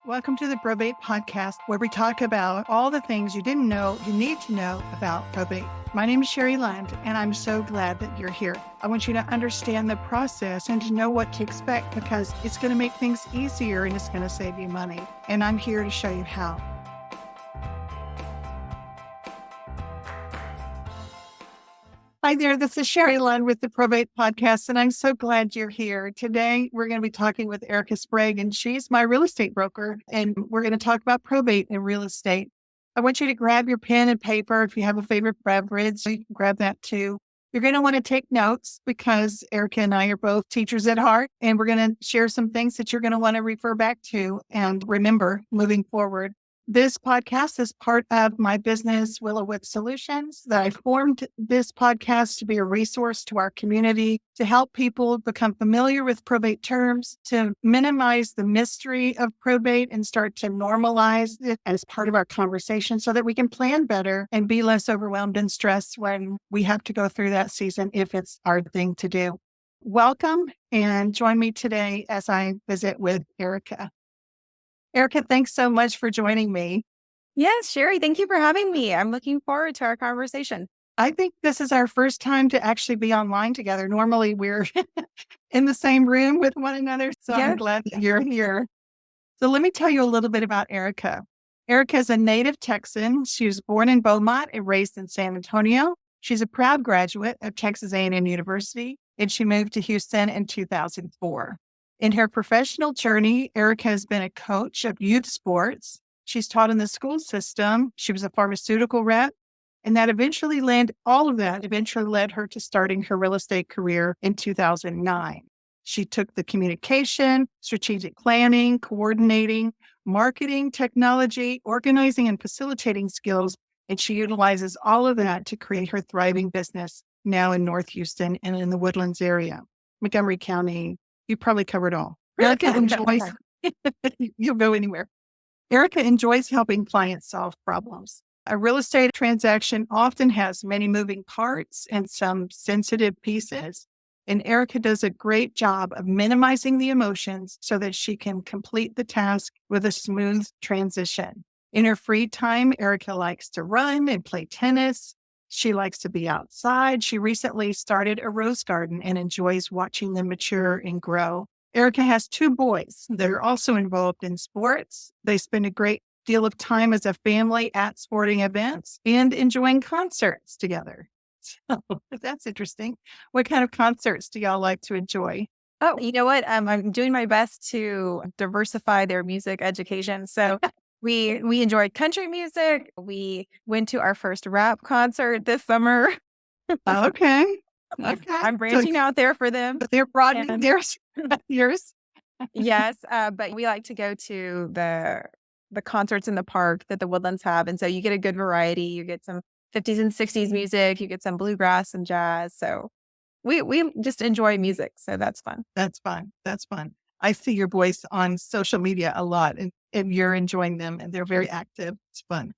Welcome to the Probate Podcast, where we talk about all the things you didn't know you need to know about probate. My name is Sherry Lund, and I'm so glad that you're here. I want you to understand the process and to know what to expect because it's going to make things easier and it's going to save you money. And I'm here to show you how. Hi there, this is Sherry Lund with the Probate Podcast, and I'm so glad you're here. Today, we're going to be talking with Erica Sprague, and she's my real estate broker, and we're going to talk about probate and real estate. I want you to grab your pen and paper. If you have a favorite beverage, you can grab that too. You're going to want to take notes because Erica and I are both teachers at heart, and we're going to share some things that you're going to want to refer back to and remember moving forward. This podcast is part of my business, Willowwood Solutions, that I formed this podcast to be a resource to our community, to help people become familiar with probate terms, to minimize the mystery of probate and start to normalize it as part of our conversation so that we can plan better and be less overwhelmed and stressed when we have to go through that season if it's our thing to do. Welcome and join me today as I visit with Erica. Erica, thanks so much for joining me. Yes, Sherry, thank you for having me. I'm looking forward to our conversation. I think this is our first time to actually be online together. Normally, we're in the same room with one another, so I'm glad that you're here. So let me tell you a little bit about Erica. Erica is a native Texan. She was born in Beaumont and raised in San Antonio. She's a proud graduate of Texas A&M University, and she moved to Houston in 2004. In her professional journey, Erica has been a coach of youth sports. She's taught in the school system. She was a pharmaceutical rep, and that eventually led her to starting her real estate career in 2009. She took the communication, strategic planning, coordinating, marketing, technology, organizing, and facilitating skills, and she utilizes all of that to create her thriving business now in North Houston and in the Woodlands area, Montgomery County. You probably covered all. Erica enjoys, you'll go anywhere. Erica enjoys helping clients solve problems. A real estate transaction often has many moving parts and some sensitive pieces. And Erica does a great job of minimizing the emotions so that she can complete the task with a smooth transition. In her free time, Erica likes to run and play tennis. She likes to be outside. She recently started a rose garden and enjoys watching them mature and grow. Erica has 2 boys. They're also involved in sports. They spend a great deal of time as a family at sporting events and enjoying concerts together. So that's interesting. What kind of concerts do y'all like to enjoy? Oh, you know what? I'm doing my best to diversify their music education. So we enjoyed country music. We went to our first rap concert this summer. Okay. I'm branching out there for them. But they're broadening yours. Yes, but we like to go to the concerts in the park that the Woodlands have. And so you get a good variety. You get some 50s and 60s music. You get some bluegrass and jazz. So we just enjoy music. So that's fun. That's fun. I see your boys on social media a lot and you're enjoying them and they're very active. It's fun.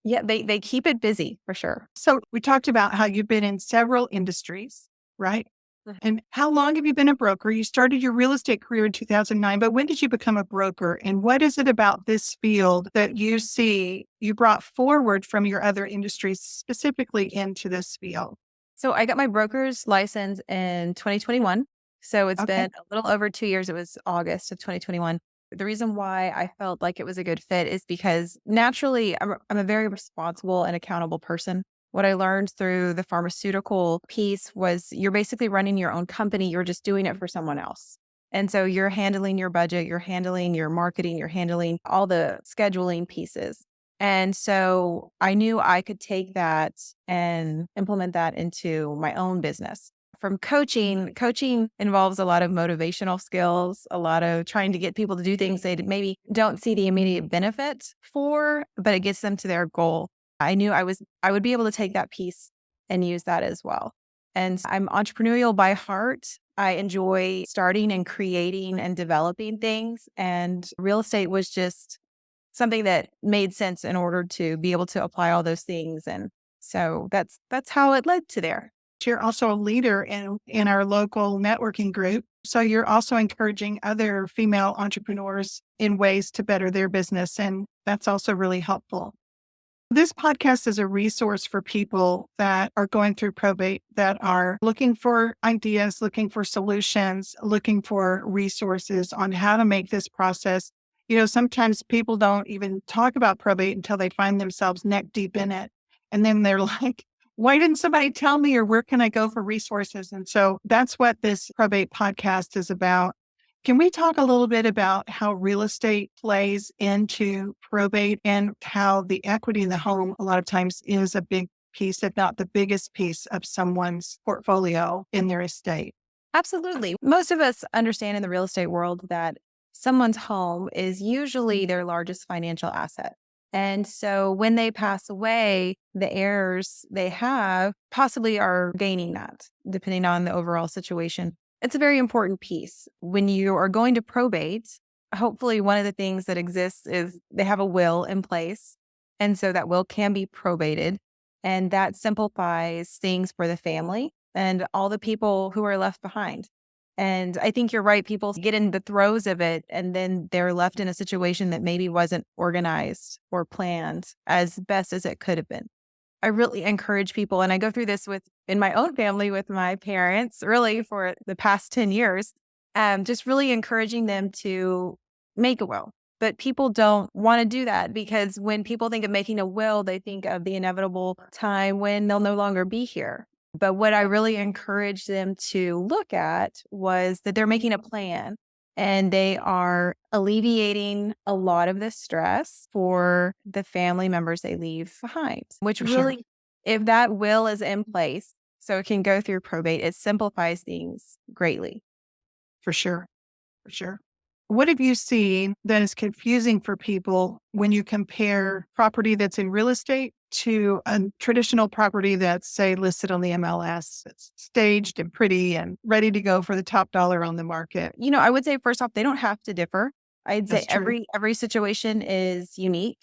Yeah, they keep it busy for sure. So we talked about how you've been in several industries, right? Mhm. And how long have you been a broker? You started your real estate career in 2009, but when did you become a broker? And what is it about this field that you see you brought forward from your other industries specifically into this field? So I got my broker's license in 2021. So it's been a little over 2 years. It was August of 2021. The reason why I felt like it was a good fit is because naturally I'm a very responsible and accountable person. What I learned through the pharmaceutical piece was you're basically running your own company. You're just doing it for someone else. And so you're handling your budget, you're handling your marketing, you're handling all the scheduling pieces. And so I knew I could take that and implement that into my own business. From coaching involves a lot of motivational skills, a lot of trying to get people to do things they maybe don't see the immediate benefit for, but it gets them to their goal. I knew I would be able to take that piece and use that as well. And I'm entrepreneurial by heart. I enjoy starting and creating and developing things. And real estate was just something that made sense in order to be able to apply all those things. And so that's how it led to there. You're also a leader in our local networking group. So you're also encouraging other female entrepreneurs in ways to better their business. And that's also really helpful. This podcast is a resource for people that are going through probate, that are looking for ideas, looking for solutions, looking for resources on how to make this process. Sometimes people don't even talk about probate until they find themselves neck deep in it. And then they're like, why didn't somebody tell me, or where can I go for resources? And so that's what this probate podcast is about. Can we talk a little bit about how real estate plays into probate and how the equity in the home a lot of times is a big piece, if not the biggest piece of someone's portfolio in their estate? Absolutely. Most of us understand in the real estate world that someone's home is usually their largest financial asset. And so when they pass away, the heirs they have possibly are gaining that, depending on the overall situation. It's a very important piece. When you are going to probate, hopefully one of the things that exists is they have a will in place. And so that will can be probated. And that simplifies things for the family and all the people who are left behind. And I think you're right. People get in the throes of it, and then they're left in a situation that maybe wasn't organized or planned as best as it could have been. I really encourage people, and I go through this in my own family with my parents, really for the past 10 years, just really encouraging them to make a will. But people don't want to do that because when people think of making a will, they think of the inevitable time when they'll no longer be here. But what I really encouraged them to look at was that they're making a plan and they are alleviating a lot of the stress for the family members they leave behind, which For really, sure. if that will is in place, so it can go through probate, it simplifies things greatly. For sure. For sure. What have you seen that is confusing for people when you compare property that's in real estate to a traditional property that's, say, listed on the MLS? It's staged and pretty and ready to go for the top dollar on the market. I would say first off, they don't have to differ. I'd say That's true. every situation is unique.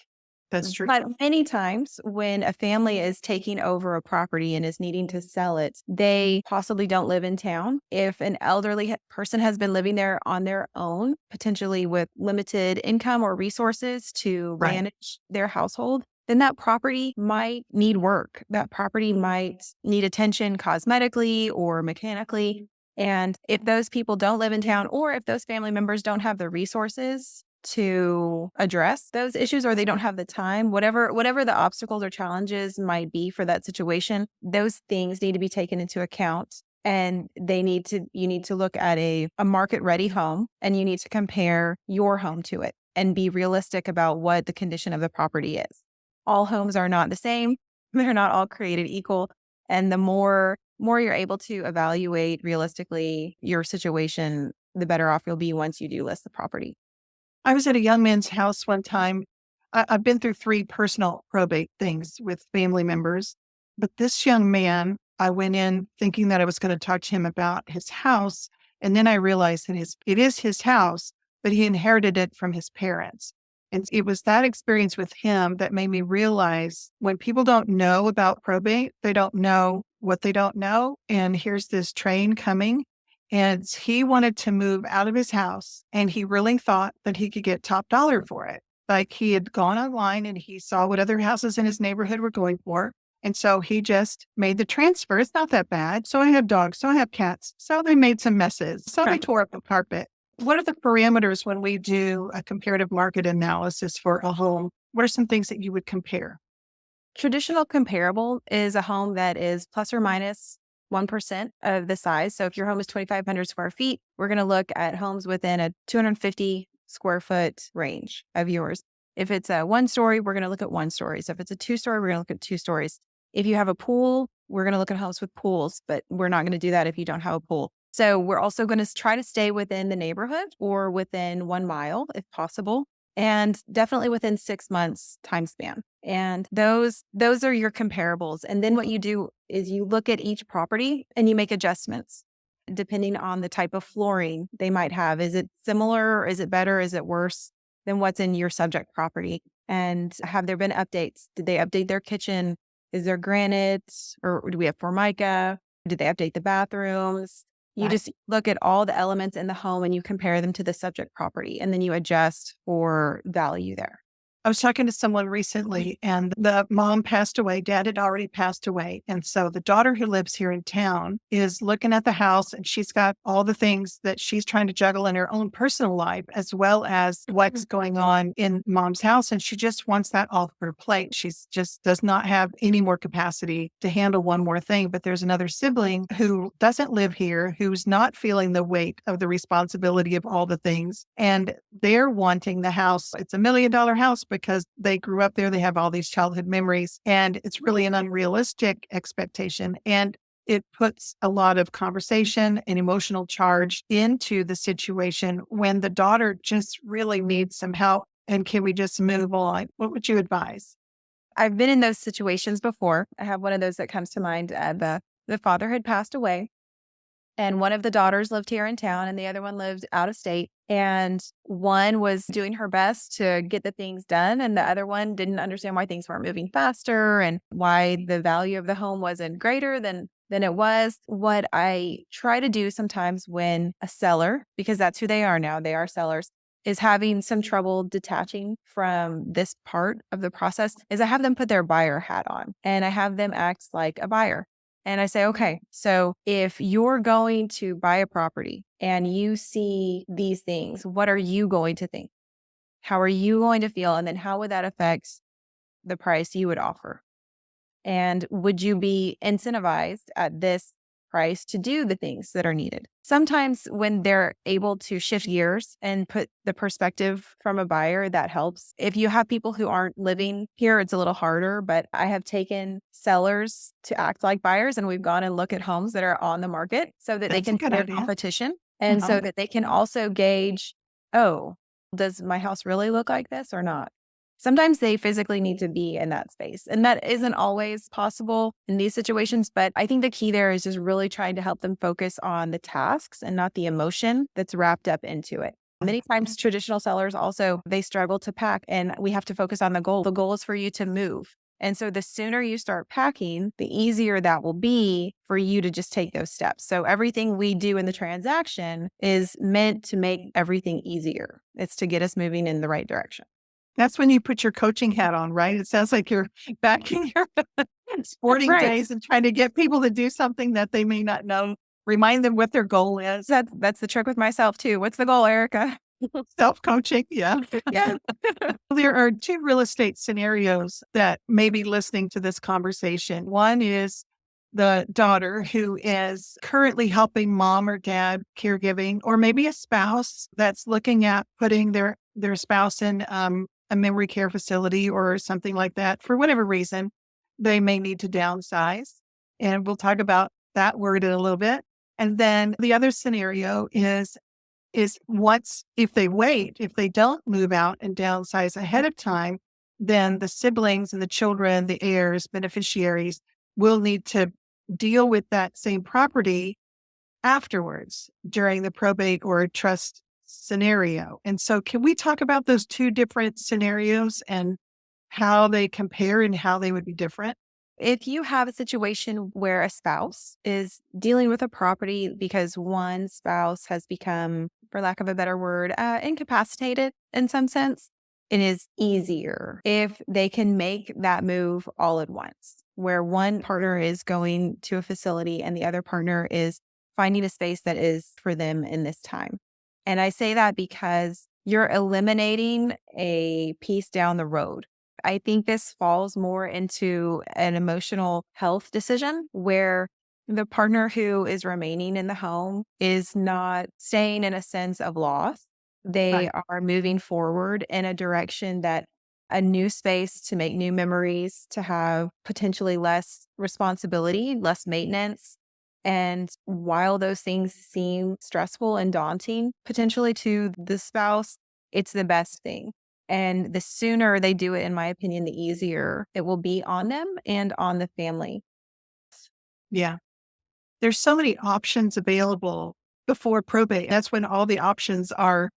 That's true. But many times when a family is taking over a property and is needing to sell it, they possibly don't live in town. If an elderly person has been living there on their own, potentially with limited income or resources to Right. manage their household, then that property might need work. That property might need attention cosmetically or mechanically. And if those people don't live in town, or if those family members don't have the resources to address those issues, or they don't have the time, whatever the obstacles or challenges might be for that situation, those things need to be taken into account. And you need to look at a market ready home, and you need to compare your home to it and be realistic about what the condition of the property is. All homes are not the same. They're not all created equal. And the more you're able to evaluate realistically your situation, the better off you'll be once you do list the property. I was at a young man's house one time. I've been through 3 personal probate things with family members, but this young man, I went in thinking that I was going to talk to him about his house. And then I realized that it is his house, but he inherited it from his parents. And it was that experience with him that made me realize when people don't know about probate, they don't know what they don't know. And here's this train coming. And he wanted to move out of his house, and he really thought that he could get top dollar for it. Like, he had gone online and he saw what other houses in his neighborhood were going for. And so he just made the transfer. It's not that bad. So I have dogs. So I have cats. So they made some messes. So they tore up the carpet. What are the parameters when we do a comparative market analysis for a home? What are some things that you would compare? Traditional comparable is a home that is plus or minus 1% of the size. So if your home is 2,500 square feet, we're going to look at homes within a 250 square foot range of yours. If it's a 1 story, we're going to look at 1 story. So if it's a 2 story, we're going to look at 2 stories. If you have a pool, we're going to look at homes with pools, but we're not going to do that if you don't have a pool. So we're also going to try to stay within the neighborhood or within 1 mile if possible, and definitely within 6 months time span. And those are your comparables. And then what you do is you look at each property and you make adjustments depending on the type of flooring they might have. Is it similar? Is it better? Is it worse than what's in your subject property? And have there been updates? Did they update their kitchen? Is there granite, or do we have Formica? Did they update the bathrooms? You just look at all the elements in the home and you compare them to the subject property, and then you adjust for value there. I was talking to someone recently and the mom passed away. Dad had already passed away. And so the daughter who lives here in town is looking at the house and she's got all the things that she's trying to juggle in her own personal life, as well as what's going on in mom's house. And she just wants that off her plate. She's just does not have any more capacity to handle one more thing. But there's another sibling who doesn't live here, who's not feeling the weight of the responsibility of all the things. And they're wanting the house. It's $1 million house because they grew up there. They have all these childhood memories, and it's really an unrealistic expectation. And it puts a lot of conversation and emotional charge into the situation when the daughter just really needs some help. And can we just move on? What would you advise? I've been in those situations before. I have one of those that comes to mind. The father had passed away, and one of the daughters lived here in town and the other one lived out of state. And one was doing her best to get the things done, and the other one didn't understand why things weren't moving faster and why the value of the home wasn't greater than it was. What I try to do sometimes when a seller, because that's who they are now, they are sellers, is having some trouble detaching from this part of the process, is I have them put their buyer hat on and I have them act like a buyer. And I say, okay, so if you're going to buy a property and you see these things, what are you going to think? How are you going to feel? And then how would that affect the price you would offer? And would you be incentivized at this price to do the things that are needed? Sometimes when they're able to shift gears and put the perspective from a buyer, that helps. If you have people who aren't living here, it's a little harder, but I have taken sellers to act like buyers, and we've gone and looked at homes that are on the market so that they can compare competition, and so that they can also gauge, oh, does my house really look like this or not? Sometimes they physically need to be in that space, and that isn't always possible in these situations. But I think the key there is just really trying to help them focus on the tasks and not the emotion that's wrapped up into it. Many times traditional sellers also, they struggle to pack, and we have to focus on the goal. The goal is for you to move. And so the sooner you start packing, the easier that will be for you to just take those steps. So everything we do in the transaction is meant to make everything easier. It's to get us moving in the right direction. That's when you put your coaching hat on, right? It sounds like you're back in your sporting days and trying to get people to do something that they may not know. Remind them what their goal is. That's the trick with myself too. What's the goal, Erica? Self-coaching. Yeah. Yeah. There are two real estate scenarios that may be listening to this conversation. One is the daughter who is currently helping mom or dad caregiving, or maybe a spouse that's looking at putting their spouse in a memory care facility or something like that. For whatever reason, they may need to downsize. And we'll talk about that word in a little bit. And then the other scenario is once, if they don't move out and downsize ahead of time, then the siblings and the children, the heirs, beneficiaries will need to deal with that same property afterwards during the probate or trust scenario. And so can we talk about those two different scenarios and how they compare and how they would be different? If you have a situation where a spouse is dealing with a property because one spouse has become, for lack of a better word, incapacitated in some sense, it is easier if they can make that move all at once, where one partner is going to a facility and the other partner is finding a space that is for them in this time. And I say that because you're eliminating a piece down the road. I think this falls more into an emotional health decision where the partner who is remaining in the home is not staying in a sense of loss. They are moving forward in a direction that a new space to make new memories, to have potentially less responsibility, less maintenance. And while those things seem stressful and daunting, potentially to the spouse, it's the best thing. And the sooner they do it, in my opinion, the easier it will be on them and on the family. Yeah. There's so many options available before probate. That's when all the options are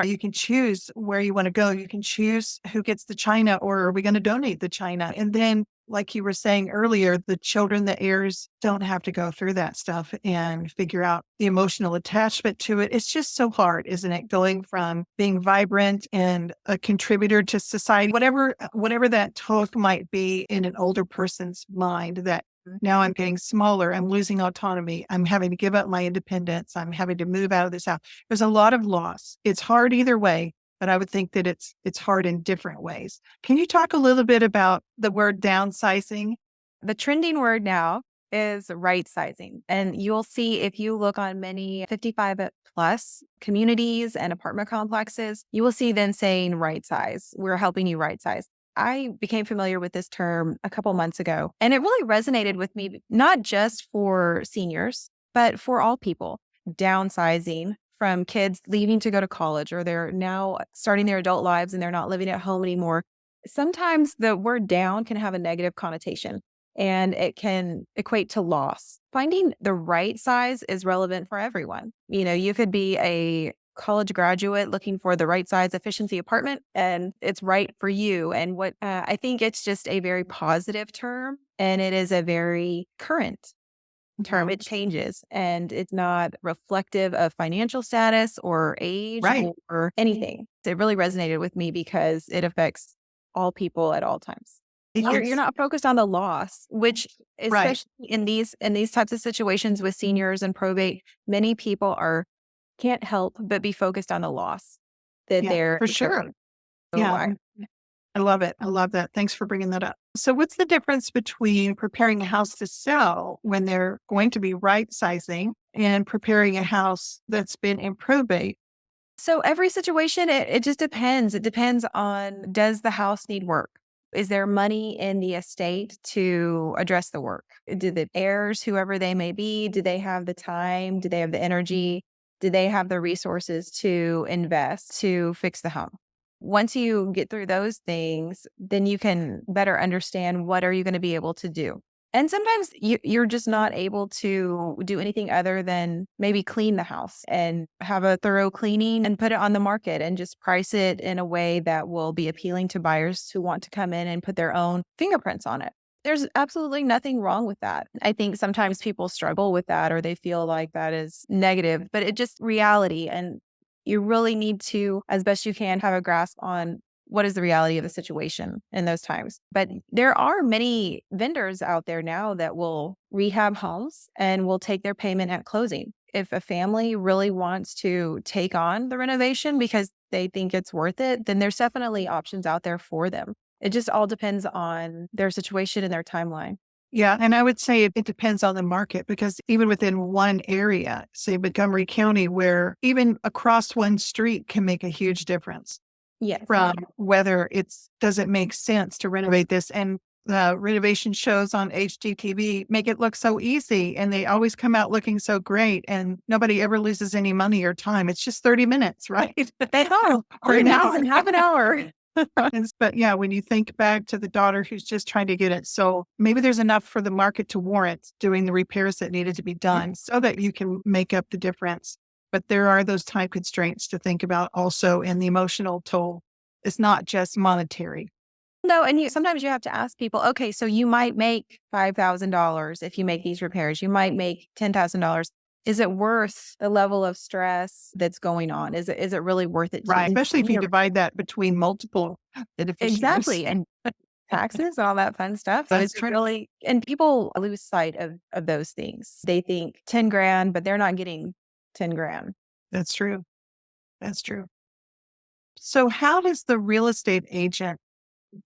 you can choose where you want to go. You can choose who gets the china, or are we going to donate the china? And then like you were saying earlier, the children, the heirs don't have to go through that stuff and figure out the emotional attachment to it. It's just so hard, isn't it? Going from being vibrant and a contributor to society, whatever that talk might be in an older person's mind, that now I'm getting smaller, I'm losing autonomy, I'm having to give up my independence, I'm having to move out of this house. There's a lot of loss. It's hard either way, but I would think that it's hard in different ways. Can you talk a little bit about the word downsizing? The trending word now is rightsizing. And you'll see if you look on many 55 plus communities and apartment complexes, you will see them saying right size. We're helping you right size. I became familiar with this term a couple months ago, and it really resonated with me, not just for seniors, but for all people. Downsizing from kids leaving to go to college, or they're now starting their adult lives and they're not living at home anymore. Sometimes the word down can have a negative connotation and it can equate to loss. Finding the right size is relevant for everyone. You could be a college graduate looking for the right size efficiency apartment and it's right for you. And what I think it's just a very positive term, and it is a very current term. It changes and it's not reflective of financial status or age Right. or anything. It really resonated with me because it affects all people at all times. You're not focused on the loss, which Right. especially in these types of situations with seniors and probate, many people can't help but be focused on the loss that Yeah, they're for sure. incurring. So Yeah. I love it. I love that. Thanks for bringing that up. So what's the difference between preparing a house to sell when they're going to be right sizing and preparing a house that's been in probate? So every situation, it just depends. It depends on, does the house need work? Is there money in the estate to address the work? Do the heirs, whoever they may be, do they have the time? Do they have the energy? Do they have the resources to invest to fix the home? Once you get through those things, then you can better understand what are you going to be able to do. And sometimes you're just not able to do anything other than maybe clean the house and have a thorough cleaning and put it on the market and just price it in a way that will be appealing to buyers who want to come in and put their own fingerprints on it. There's absolutely nothing wrong with that. I think sometimes people struggle with that or they feel like that is negative, but it's just reality. And you really need to, as best you can, have a grasp on what is the reality of the situation in those times. But there are many vendors out there now that will rehab homes and will take their payment at closing. If a family really wants to take on the renovation because they think it's worth it, then there's definitely options out there for them. It just all depends on their situation and their timeline. Yeah. And I would say it depends on the market, because even within one area, say Montgomery County, where even across one street can make a huge difference Yes. from whether does it make sense to renovate this. And the renovation shows on HGTV make it look so easy, and they always come out looking so great, and nobody ever loses any money or time. It's just 30 minutes, right? They are. Or an hour. Half an hour. But yeah, when you think back to the daughter who's just trying to get it, so maybe there's enough for the market to warrant doing the repairs that needed to be done so that you can make up the difference. But there are those time constraints to think about also, and the emotional toll is not just monetary. No, and sometimes you have to ask people, okay, so you might make $5,000 if you make these repairs. You might make $10,000. Is it worth the level of stress that's going on? Is it really worth it? Right. Especially if you divide that between multiple beneficiaries. Exactly. And taxes, all that fun stuff. So That's it's really, and people lose sight of those things. They think 10 grand, but they're not getting 10 grand. That's true. That's true. So how does the real estate agent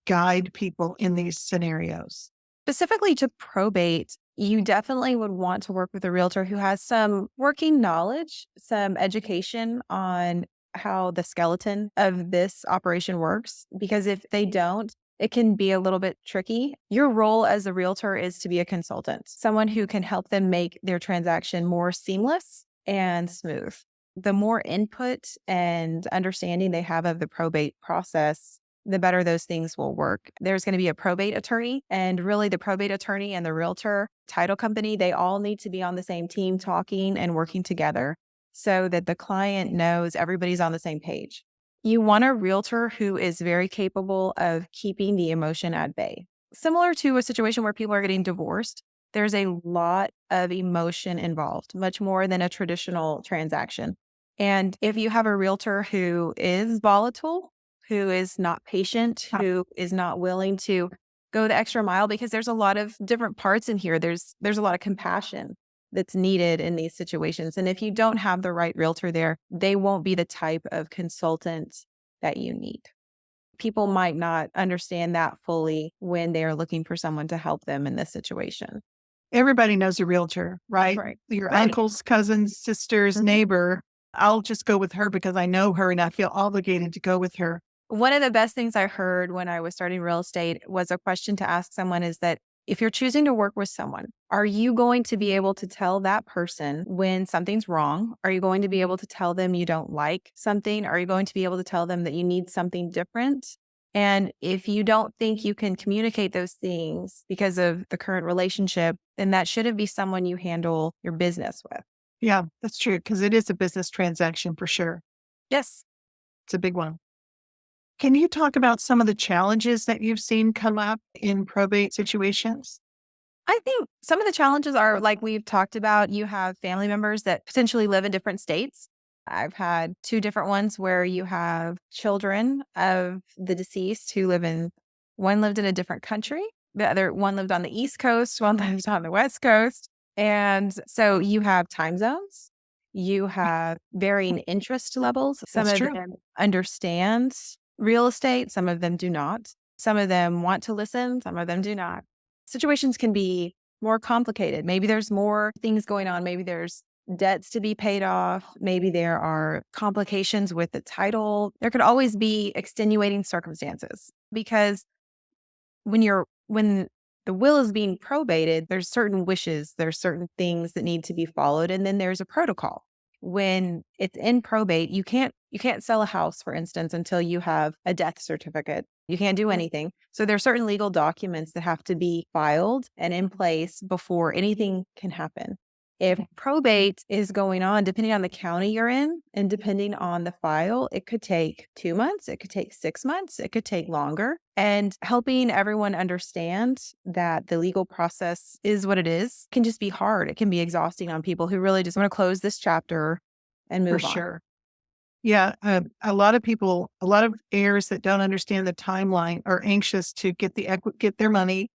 guide people in these scenarios? Specifically to probate, you definitely would want to work with a realtor who has some working knowledge, some education on how the skeleton of this operation works. Because if they don't, it can be a little bit tricky. Your role as a realtor is to be a consultant, someone who can help them make their transaction more seamless and smooth. The more input and understanding they have of the probate process, the better those things will work. There's going to be a probate attorney, and really the probate attorney and the realtor title company, they all need to be on the same team talking and working together so that the client knows everybody's on the same page. You want a realtor who is very capable of keeping the emotion at bay. Similar to a situation where people are getting divorced, there's a lot of emotion involved, much more than a traditional transaction. And if you have a realtor who is volatile, who is not patient, who is not willing to go the extra mile, because there's a lot of different parts in here. There's a lot of compassion that's needed in these situations. And if you don't have the right realtor there, they won't be the type of consultant that you need. People might not understand that fully when they are looking for someone to help them in this situation. Everybody knows a realtor, right? Right. Your Right. uncles, cousins, sisters, neighbor. I'll just go with her because I know her and I feel obligated to go with her. One of the best things I heard when I was starting real estate was a question to ask someone is that if you're choosing to work with someone, are you going to be able to tell that person when something's wrong? Are you going to be able to tell them you don't like something? Are you going to be able to tell them that you need something different? And if you don't think you can communicate those things because of the current relationship, then that shouldn't be someone you handle your business with. Yeah, that's true because it is a business transaction for sure. Yes. It's a big one. Can you talk about some of the challenges that you've seen come up in probate situations? I think some of the challenges are like we've talked about, you have family members that potentially live in different states. I've had two different ones where you have children of the deceased who one lived in a different country. The other one lived on the East Coast, one lived on the West Coast. And so you have time zones, you have varying interest levels. Some That's of true. them understand real estate, some of them do not. Some of them want to listen, some of them do not. Situations can be more complicated. Maybe there's more things going on. Maybe there's debts to be paid off. Maybe there are complications with the title. There could always be extenuating circumstances because when the will is being probated, there's certain wishes, there's certain things that need to be followed, and then there's a protocol. When it's in probate, you can't sell a house, for instance, until you have a death certificate. You can't do anything. So there are certain legal documents that have to be filed and in place before anything can happen. If probate is going on, depending on the county you're in and depending on the file, it could take 2 months, it could take 6 months, it could take longer. And helping everyone understand that the legal process is what it is can just be hard. It can be exhausting on people who really just want to close this chapter and move For on. sure. Yeah, a lot of people, a lot of heirs that don't understand the timeline are anxious to get get their money,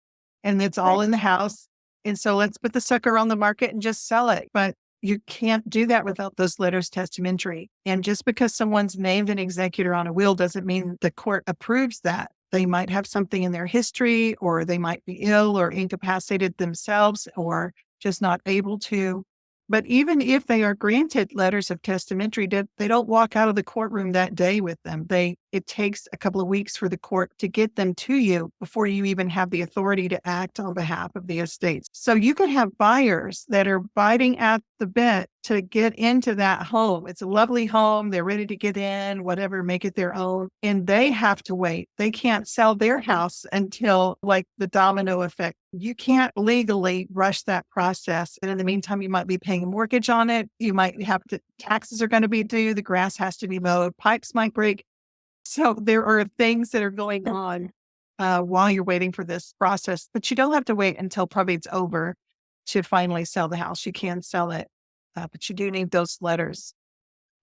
and it's all Right. in the house. And so let's put the sucker on the market and just sell it. But you can't do that without those letters testamentary. And just because someone's named an executor on a will doesn't mean the court approves that. They might have something in their history, or they might be ill or incapacitated themselves, or just not able to. But even if they are granted letters of testamentary, they don't walk out of the courtroom that day with them. It takes a couple of weeks for the court to get them to you before you even have the authority to act on behalf of the estates. So you could have buyers that are biting at the bit to get into that home. It's a lovely home. They're ready to get in, whatever, make it their own. And they have to wait. They can't sell their house until like the domino effect. You can't legally rush that process. And in the meantime, you might be paying a mortgage on it. You might have to, taxes are going to be due. The grass has to be mowed. Pipes might break. So there are things that are going on while you're waiting for this process, but you don't have to wait until probate's over to finally sell the house. You can sell it, but you do need those letters.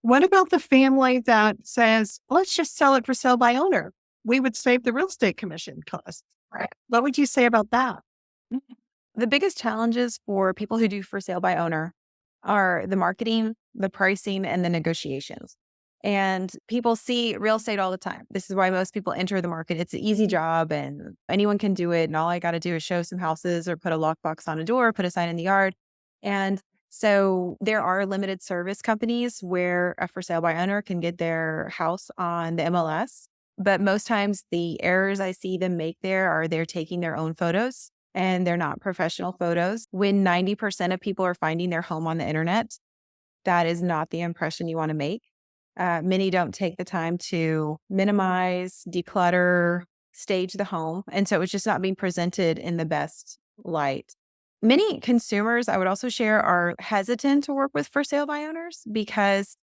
What about the family that says, let's just sell it for sale by owner? We would save the real estate commission costs. Right. What would you say about that? The biggest challenges for people who do for sale by owner are the marketing, the pricing, and the negotiations. And people see real estate all the time. This is why most people enter the market. It's an easy job and anyone can do it. And all I got to do is show some houses or put a lockbox on a door, put a sign in the yard. And so there are limited service companies where a for sale by owner can get their house on the MLS. But most times the errors I see them make there are they're taking their own photos and they're not professional photos. When 90% of people are finding their home on the internet, that is not the impression you want to make. Many don't take the time to minimize, declutter, stage the home. And so it's just not being presented in the best light. Many consumers, I would also share, are hesitant to work with for sale by owners because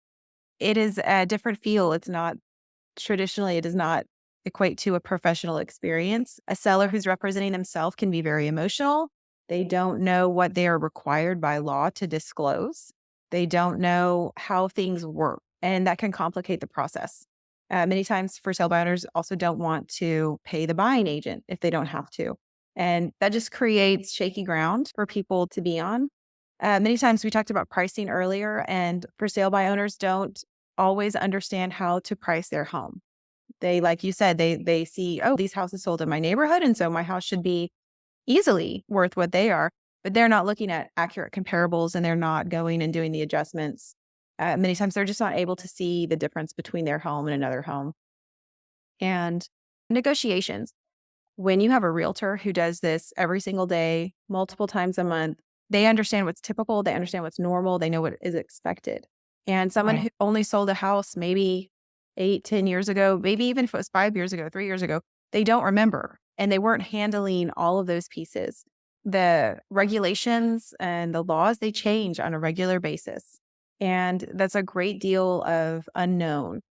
it is a different feel. It is not equate to a professional experience. A seller who's representing themselves can be very emotional. They don't know what they are required by law to disclose. They don't know how things work, and that can complicate the process. Many times for sale by owners also don't want to pay the buying agent if they don't have to. And that just creates shaky ground for people to be on. Many times we talked about pricing earlier, and for sale by owners don't always understand how to price their home. They, like you said, they see, oh, these houses sold in my neighborhood, and so my house should be easily worth what they are. But they're not looking at accurate comparables, and they're not going and doing the adjustments. Many times they're just not able to see the difference between their home and another home. And negotiations. When you have a realtor who does this every single day, multiple times a month, they understand what's typical, they understand what's normal, they know what is expected. And someone who only sold a house maybe 8-10 years ago, maybe even if it was 5 years ago, 3 years ago, they don't remember, and they weren't handling all of those pieces. The regulations and the laws, they change on a regular basis. And that's a great deal of unknown.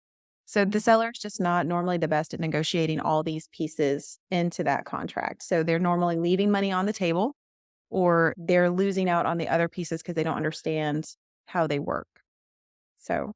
So the seller's just not normally the best at negotiating all these pieces into that contract. So they're normally leaving money on the table, or they're losing out on the other pieces because they don't understand how they work. So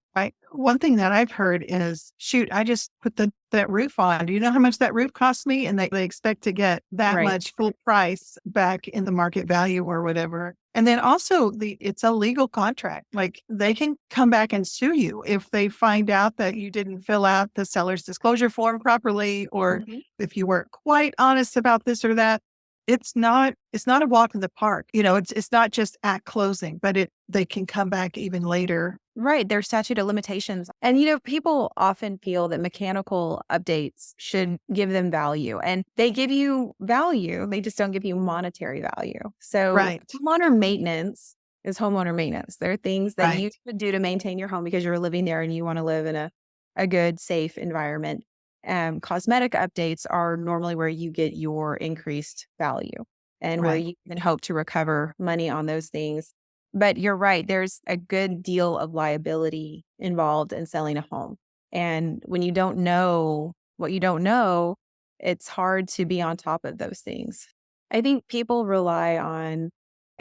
one thing that I've heard is, shoot, I just put that roof on. Do you know how much that roof cost me? And they expect to get that much full price back in the market value or whatever. And then also it's a legal contract. Like, they can come back and sue you if they find out that you didn't fill out the seller's disclosure form properly, or if you weren't quite honest about this or that. It's not a walk in the park. It's not just at closing, but they can come back even later. Right. There's statute of limitations. And, people often feel that mechanical updates should give them value, and they give you value. They just don't give you monetary value. So homeowner maintenance is homeowner maintenance. There are things that you should do to maintain your home because you're living there and you want to live in a good, safe environment. Cosmetic updates are normally where you get your increased value and where you can hope to recover money on those things. But you're right, there's a good deal of liability involved in selling a home. And when you don't know what you don't know, it's hard to be on top of those things. I think people rely on,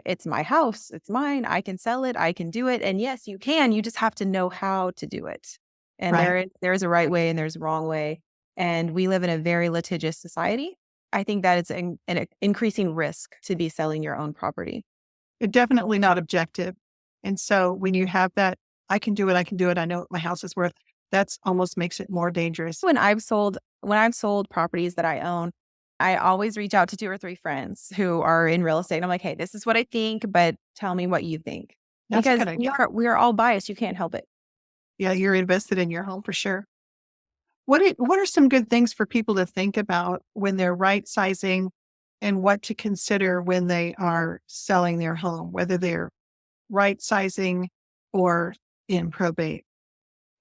it's my house, it's mine, I can sell it, I can do it. And yes, you can, you just have to know how to do it. And there's a right way and there's a wrong way. And we live in a very litigious society. I think that it's an increasing risk to be selling your own property. It's definitely not objective. And so when you have that, I can do it, I know what my house is worth, that's almost makes it more dangerous. When I've sold properties that I own, I always reach out to 2 or 3 friends who are in real estate. And I'm like, hey, this is what I think, but tell me what you think. That's because we are all biased. You can't help it. Yeah, you're invested in your home for sure. What are some good things for people to think about when they're right sizing, and what to consider when they are selling their home, whether they're right sizing or in probate?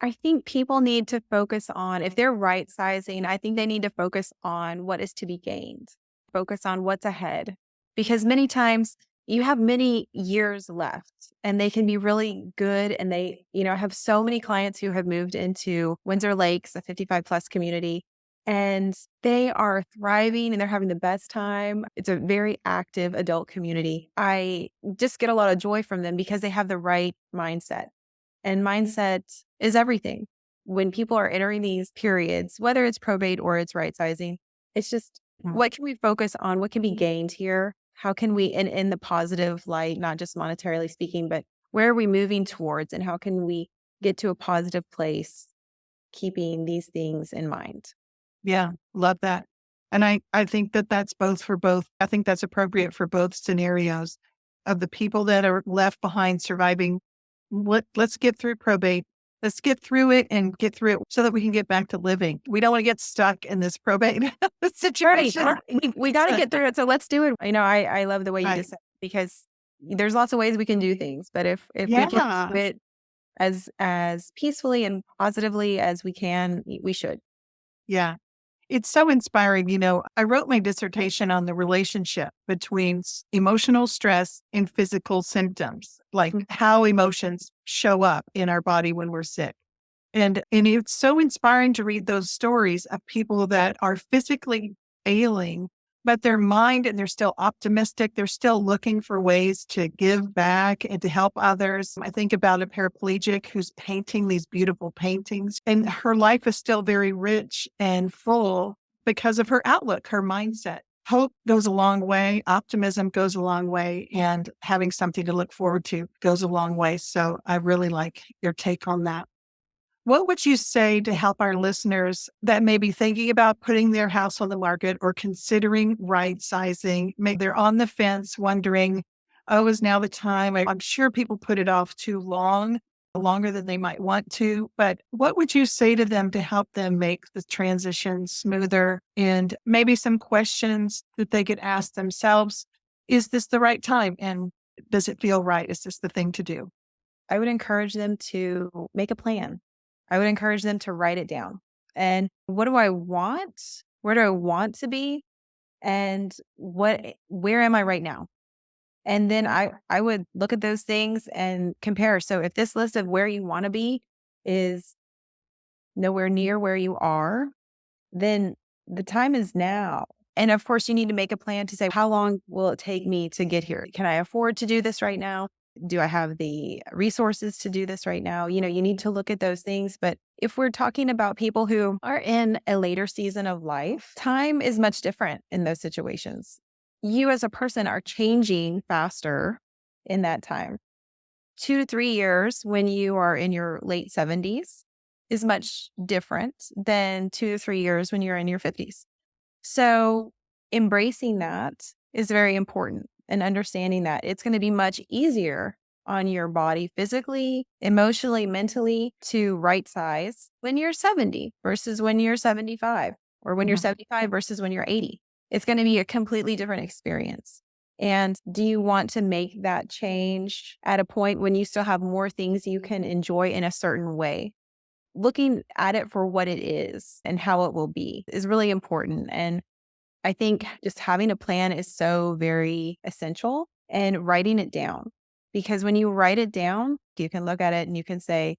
I think people need to focus on, if they're right sizing, I think they need to focus on what is to be gained, focus on what's ahead, because many times you have many years left and they can be really good. And they, I have so many clients who have moved into Windsor Lakes, a 55 plus community, and they are thriving and they're having the best time. It's a very active adult community. I just get a lot of joy from them because they have the right mindset. And mindset is everything. When people are entering these periods, whether it's probate or it's right sizing, it's just, what can we focus on? What can be gained here? How can we, in the positive light, not just monetarily speaking, but where are we moving towards, and how can we get to a positive place, keeping these things in mind? Yeah, love that. And I think that's both for both. I think that's appropriate for both scenarios of the people that are left behind surviving. Let's get through probate. Let's get through it and get through it so that we can get back to living. We don't want to get stuck in this probate situation. We got to get through it. So let's do it. I love the way you just said, because there's lots of ways we can do things. But if we can do it as peacefully and positively as we can, we should. Yeah. It's so inspiring. I wrote my dissertation on the relationship between emotional stress and physical symptoms, like how emotions show up in our body when we're sick. And it's so inspiring to read those stories of people that are physically ailing, but their mind, and they're still optimistic. They're still looking for ways to give back and to help others. I think about a paraplegic who's painting these beautiful paintings, and her life is still very rich and full because of her outlook, her mindset. Hope goes a long way. Optimism goes a long way. And having something to look forward to goes a long way. So I really like your take on that. What would you say to help our listeners that may be thinking about putting their house on the market or considering right sizing? Maybe they're on the fence wondering, oh, is now the time? I'm sure people put it off too long, longer than they might want to. But what would you say to them to help them make the transition smoother, and maybe some questions that they could ask themselves? Is this the right time? And does it feel right? Is this the thing to do? I would encourage them to make a plan. I would encourage them to write it down. And what do I want? Where do I want to be? And where am I right now? And then I would look at those things and compare. So if this list of where you want to be is nowhere near where you are, then the time is now. And of course, you need to make a plan to say, how long will it take me to get here? Can I afford to do this right now? Do I have the resources to do this right now? You need to look at those things. But if we're talking about people who are in a later season of life, time is much different in those situations. You as a person are changing faster in that time. 2 to 3 years when you are in your late 70s is much different than 2 to 3 years when you're in your 50s. So embracing that is very important, and understanding that it's going to be much easier on your body physically, emotionally, mentally to right size when you're 70 versus when you're 75, or when you're 75 versus when you're 80. It's going to be a completely different experience. And do you want to make that change at a point when you still have more things you can enjoy in a certain way? Looking at it for what it is and how it will be is really important. And I think just having a plan is so very essential, and writing it down. Because when you write it down, you can look at it and you can say,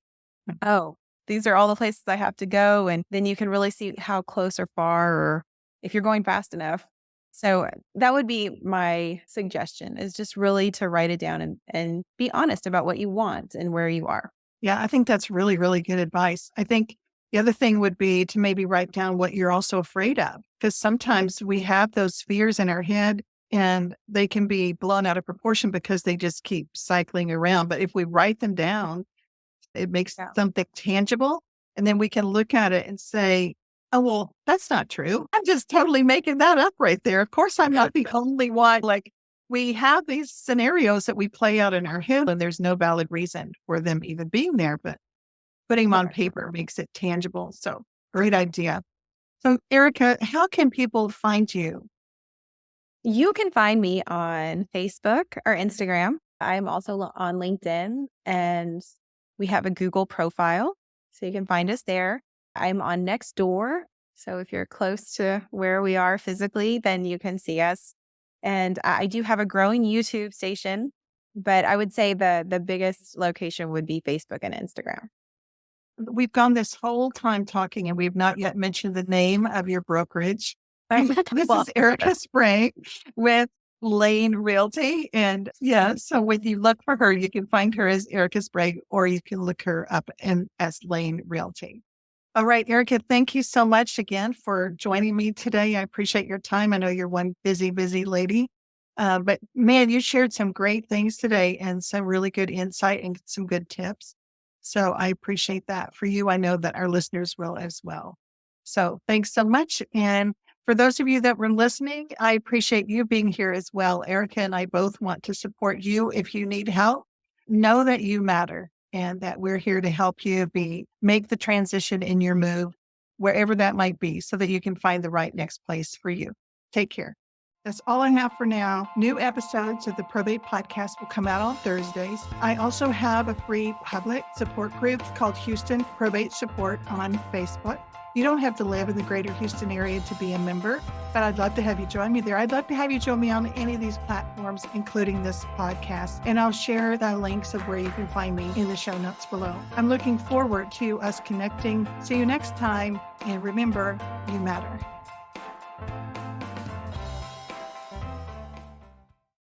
oh, these are all the places I have to go. And then you can really see how close or far, or if you're going fast enough. So that would be my suggestion, is just really to write it down and be honest about what you want and where you are. Yeah, I think that's really, really good advice. I think the other thing would be to maybe write down what you're also afraid of, because sometimes we have those fears in our head and they can be blown out of proportion because they just keep cycling around. But if we write them down, it makes something tangible. And then we can look at it and say, oh, well, that's not true. I'm just totally making that up right there. Of course, I'm not the only one. Like, we have these scenarios that we play out in our head, and there's no valid reason for them even being there. But putting them on paper makes it tangible. So great idea. So Erica, how can people find you? You can find me on Facebook or Instagram. I'm also on LinkedIn, and we have a Google profile, so you can find us there. I'm on Nextdoor. So if you're close to where we are physically, then you can see us. And I do have a growing YouTube station, but I would say the biggest location would be Facebook and Instagram. We've gone this whole time talking, and we've not yet mentioned the name of your brokerage. This is Erica Sprague with Lane Realty. And yeah, so when you look for her, you can find her as Erica Sprague, or you can look her up as Lane Realty. All right, Erica, thank you so much again for joining me today. I appreciate your time. I know you're one busy, busy lady. But man, you shared some great things today and some really good insight and some good tips. So I appreciate that. For you, I know that our listeners will as well. So thanks so much. And for those of you that were listening, I appreciate you being here as well. Erica and I both want to support you. If you need help, know that you matter and that we're here to help you make the transition in your move, wherever that might be, so that you can find the right next place for you. Take care. That's all I have for now. New episodes of the Probate Podcast will come out on Thursdays. I also have a free public support group called Houston Probate Support on Facebook. You don't have to live in the greater Houston area to be a member, but I'd love to have you join me there. I'd love to have you join me on any of these platforms, including this podcast. And I'll share the links of where you can find me in the show notes below. I'm looking forward to us connecting. See you next time. And remember, you matter.